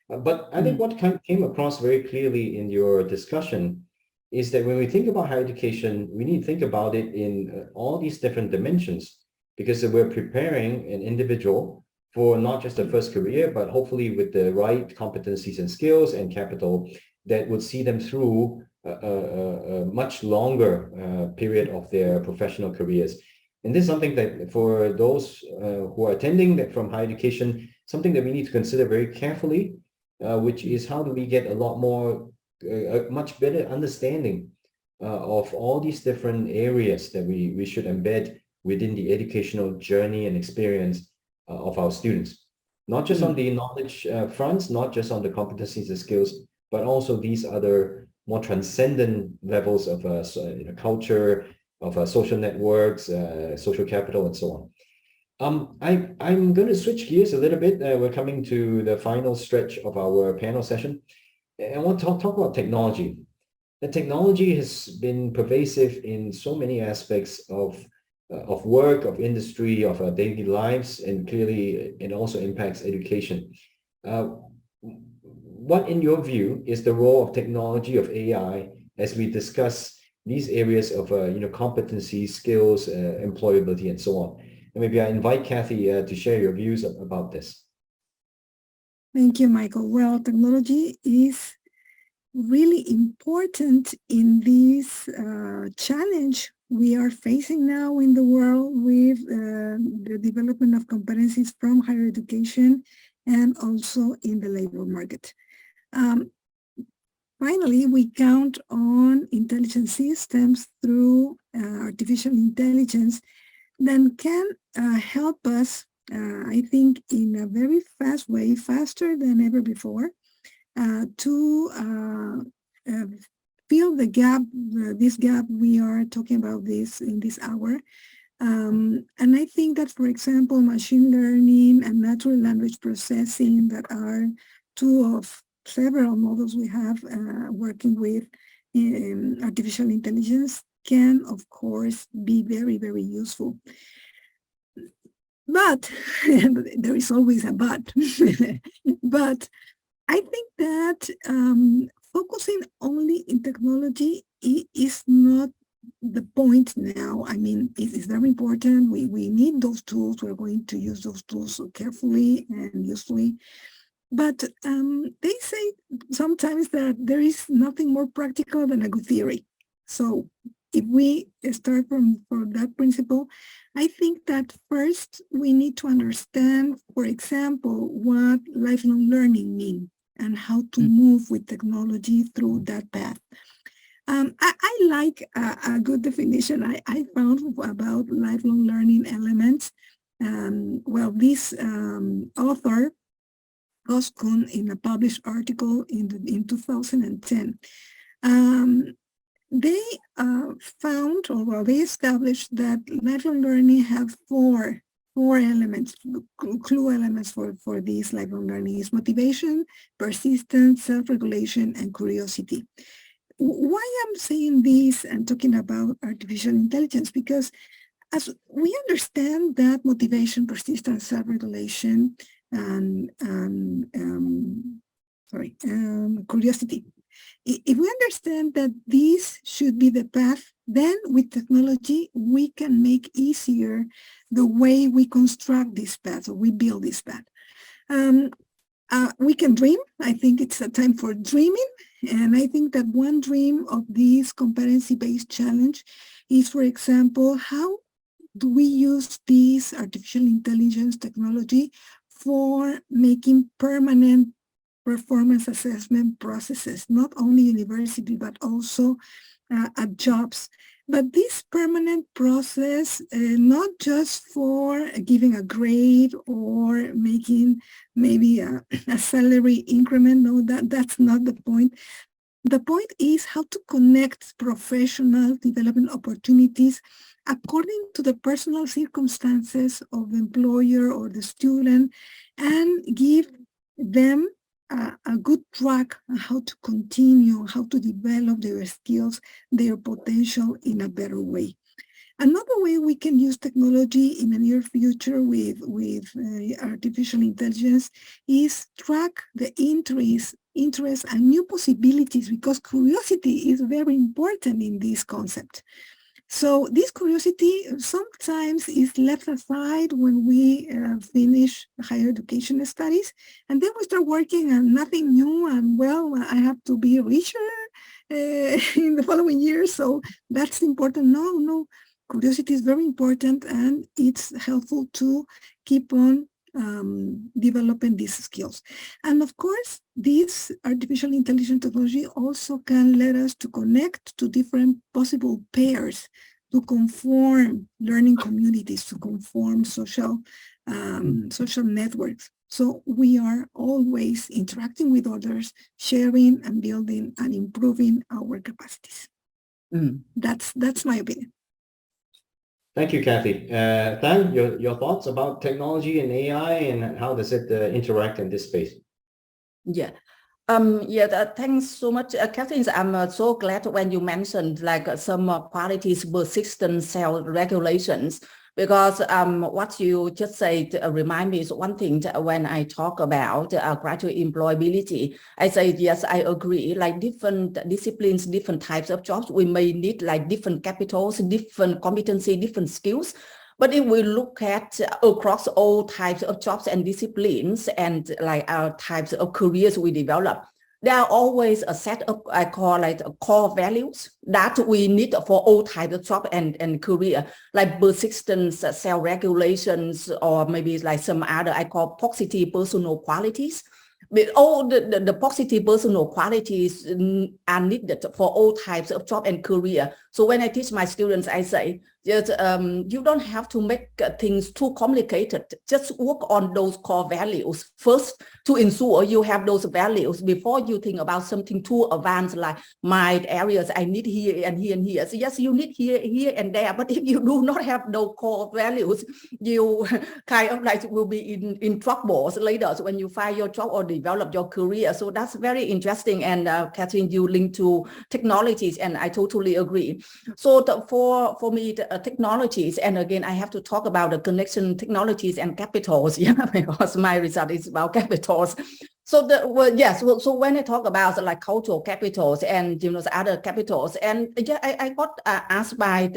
But I think what came across very clearly in your discussion is that when we think about higher education, we need to think about it in all these different dimensions, because we're preparing an individual for not just the first career, but hopefully with the right competencies and skills and capital that would see them through a much longer period of their professional careers. And this is something that for those who are attending that from higher education, something that we need to consider very carefully, which is how do we get a lot more a much better understanding of all these different areas that we should embed within the educational journey and experience of our students, not just on the knowledge fronts, not just on the competencies and skills, but also these other more transcendent levels of culture, of social networks, social capital, and so on. I'm going to switch gears a little bit. We're coming to the final stretch of our panel session. I want to talk about technology. The technology has been pervasive in so many aspects of work, of industry, of our daily lives, and clearly it also impacts education. What, in your view, is the role of technology, of AI, as we discuss these areas of competency, skills, employability, and so on? And maybe I invite Kathy to share your views about this. Thank you, Michael. Well, technology is really important in this challenge we are facing now in the world with the development of competencies from higher education and also in the labor market. Finally, we count on intelligent systems through artificial intelligence that can help us, I think, in a very fast way, faster than ever before, to fill the gap, this gap we are talking about this in this hour. And I think that, for example, machine learning and natural language processing that are two of several models we have working with artificial intelligence can, of course, be very, very useful. But there is always a but. But I think that focusing only in technology is not the point now. I mean, it is very important. We need those tools. We're going to use those tools carefully and usefully. But they say sometimes that there is nothing more practical than a good theory. So if we start from that principle, I think that first we need to understand, for example, what lifelong learning means and how to move with technology through that path. I like a good definition I found about lifelong learning elements. Well, this author, Kuhn, in a published article in 2010, they found, or well, they established that lifelong learning have four elements, clue elements for this lifelong learning is motivation, persistence, self-regulation, and curiosity. Why I'm saying this and talking about artificial intelligence? Because as we understand that motivation, persistence, self-regulation, and curiosity. If we understand that these should be the path, then with technology, we can make easier the way we construct this path, or we build this path. We can dream. I think it's a time for dreaming. And I think that one dream of this competency-based challenge is, for example, how do we use this artificial intelligence technology for making permanent performance assessment processes, not only university, but also at jobs. But this permanent process, not just for giving a grade or making maybe a salary increment, no, that's not the point. The point is how to connect professional development opportunities according to the personal circumstances of the employer or the student, and give them a good track on how to continue, how to develop their skills, their potential in a better way. Another way we can use technology in the near future with artificial intelligence is track the interest and new possibilities, because curiosity is very important in this concept. So this curiosity sometimes is left aside when we finish higher education studies, and then we start working and nothing new, and well, I have to be richer in the following years, so that's important. No, curiosity is very important, and it's helpful to keep on developing these skills. And of course, this artificial intelligence technology also can let us to connect to different possible pairs, to conform learning communities, to conform social networks. So we are always interacting with others, sharing and building and improving our capacities. That's my opinion. Thank you, Kathy. Thanh, your thoughts about technology and AI, and how does it interact in this space? Yeah. Thanks so much, Katherina. I'm so glad when you mentioned like some qualities, persistent self-regulations, because what you just said remind me is one thing when I talk about graduate employability. I say, yes, I agree, like different disciplines, different types of jobs, we may need like different capitals, different competency, different skills. But if we look at across all types of jobs and disciplines and like our types of careers we develop, there are always a set of, I call it core values that we need for all types of job and career, like persistence, self-regulations, or maybe like some other I call positive personal qualities. But all the positive personal qualities are needed for all types of job and career. So when I teach my students, I say, just, you don't have to make things too complicated. Just work on those core values first to ensure you have those values before you think about something too advanced, like my areas I need here and here and here. So yes, you need here and there, but if you do not have those core values, you kind of like will be in trouble later when you find your job or develop your career. So that's very interesting. And Katherina, you link to technologies, and I totally agree. So for me, technologies, and again, I have to talk about the connection technologies and capitals, because my result is about capitals. So so when I talk about like cultural capitals and other capitals, and I got asked by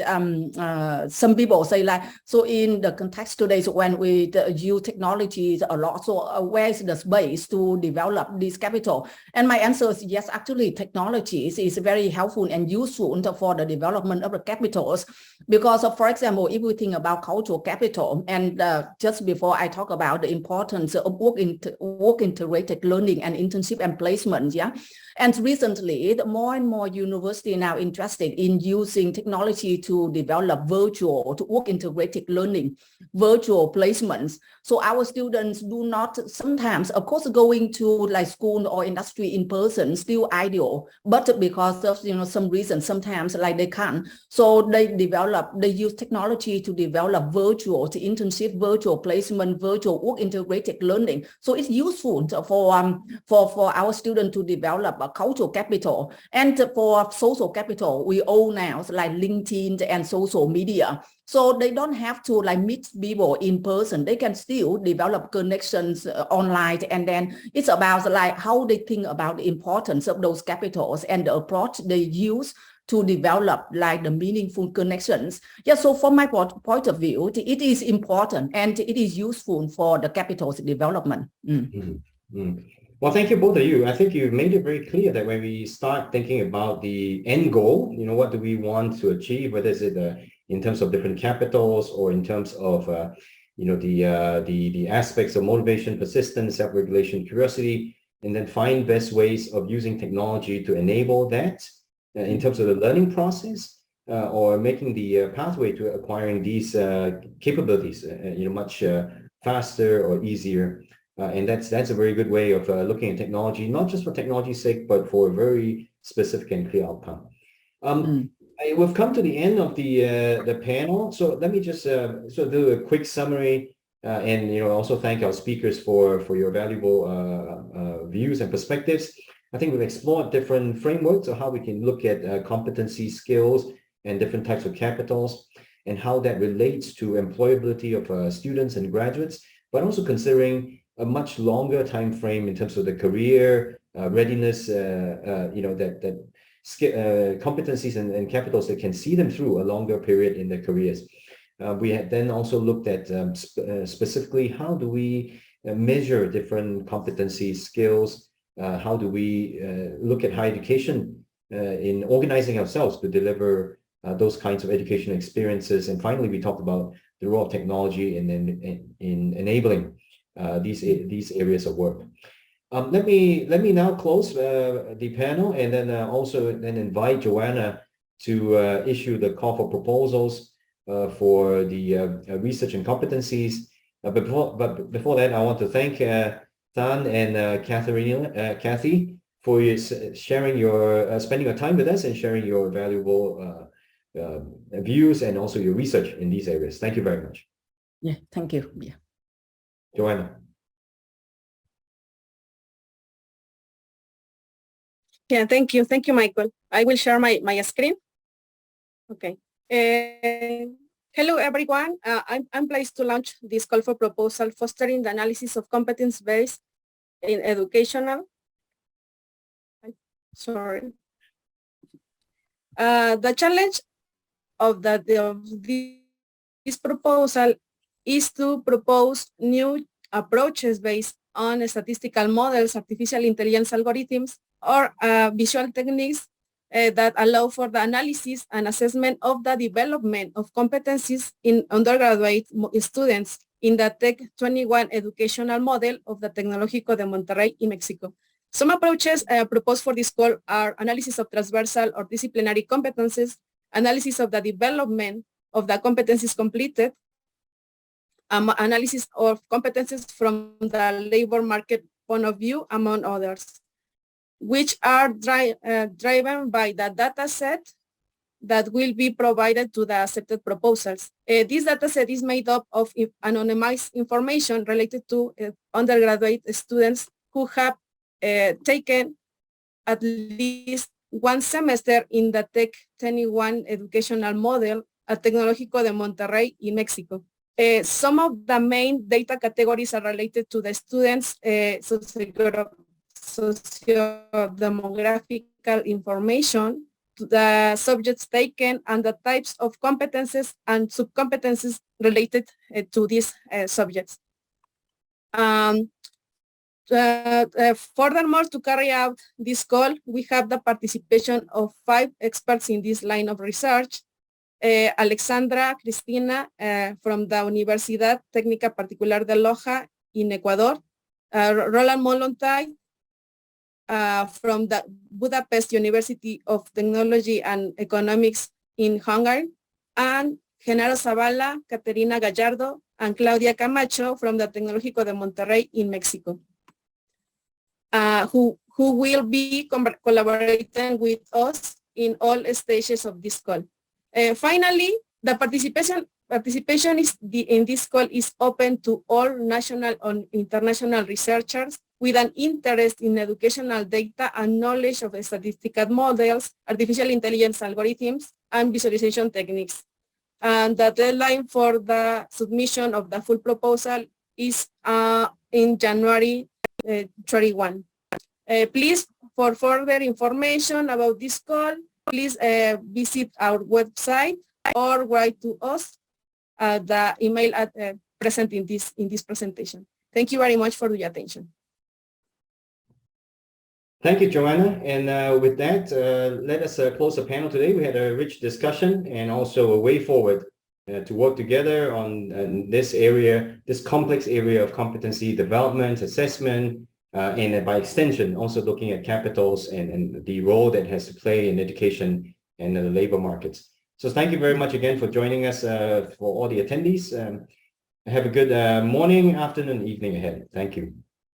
some people say like, so in the context today, so when we use technologies a lot, so where is the space to develop this capital? And my answer is yes, actually technologies is very helpful and useful for the development of the capitals, because for example, if we think about cultural capital, and just before I talk about the importance of work integrated learning and internship and placement, and recently more and more universities now interested in using technology to develop virtual, to work integrated learning, virtual placements. So our students do not sometimes, of course, going to like school or industry in person still ideal, but because of some reason sometimes like they can't, so they use technology to develop virtual to internship, virtual placement, virtual work integrated learning. So it's useful for our students to develop a cultural capital. And for social capital, we all now like LinkedIn and social media. So they don't have to like meet people in person. They can still develop connections online. And then it's about like how they think about the importance of those capitals and the approach they use to develop like the meaningful connections. So from my point of view, it is important and it is useful for the capital's development. Well, thank you, both of you. I think you've made it very clear that when we start thinking about the end goal, what do we want to achieve, whether it's in terms of different capitals or in terms of the aspects of motivation, persistence, self-regulation, curiosity, and then find best ways of using technology to enable that in terms of the learning process, or making the pathway to acquiring these capabilities, much faster or easier. And that's a very good way of looking at technology, not just for technology's sake, but for a very specific and clear outcome. We've come to the end of the panel, so let me just do a quick summary, and also thank our speakers for your valuable views and perspectives. I think we've explored different frameworks of how we can look at competency, skills, and different types of capitals, and how that relates to employability of students and graduates, but also considering a much longer time frame in terms of the career readiness, that competencies and capitals that can see them through a longer period in their careers. We had then also looked at specifically how do we measure different competencies, skills, how do we look at higher education in organizing ourselves to deliver those kinds of educational experiences. And finally, we talked about the role of technology in enabling these areas of work. Let me now close the panel, and then also invite Joanna to issue the call for proposals for the research and competencies. But before that, I want to thank Thanh and Kathy for sharing spending your time with us and sharing your valuable views and also your research in these areas. Thank you very much. Yeah, thank you. Yeah. Joanna. Yeah, thank you. Thank you, Michael. I will share my screen. Okay. Hello, everyone. I'm pleased to launch this call for proposal, fostering the analysis of competence-based in educational. Sorry. The challenge of this proposal is to propose new approaches based on statistical models, artificial intelligence algorithms, or visual techniques that allow for the analysis and assessment of the development of competencies in undergraduate students in the Tech 21 educational model of the Tecnologico de Monterrey in Mexico. Some approaches proposed for this call are analysis of transversal or disciplinary competencies, analysis of the development of the competencies completed, analysis of competencies from the labor market point of view, among others, which are driven by the data set that will be provided to the accepted proposals. This data set is made up of anonymized information related to undergraduate students who have taken at least one semester in the Tech 21 educational model at Tecnologico de Monterrey in Mexico. Some of the main data categories are related to the students' socio-demographical information, to the subjects taken, and the types of competences and subcompetences related to these subjects. Furthermore, to carry out this call, we have the participation of 5 experts in this line of research. Alexandra Cristina from the Universidad Técnica Particular de Loja in Ecuador, Roland Molontai from the Budapest University of Technology and Economics in Hungary, and Genaro Zavala, Katherina Gallardo, and Claudia Camacho from the Tecnologico de Monterrey in Mexico, who will be collaborating with us in all stages of this call. Finally, the participation in this call is open to all national and international researchers with an interest in educational data and knowledge of statistical models, artificial intelligence algorithms, and visualization techniques. And the deadline for the submission of the full proposal is in January 31. Please, for further information about this call, please visit our website or write to us the email present in this presentation. Thank you very much for your attention. Thank you, Joanna. And with that, let us close the panel today. We had a rich discussion and also a way forward to work together on this area, this complex area of competency development, assessment, and by extension, also looking at capitals and the role that has to play in education and the labor markets. So thank you very much again for joining us, for all the attendees. Have a good morning, afternoon, evening ahead. Thank you.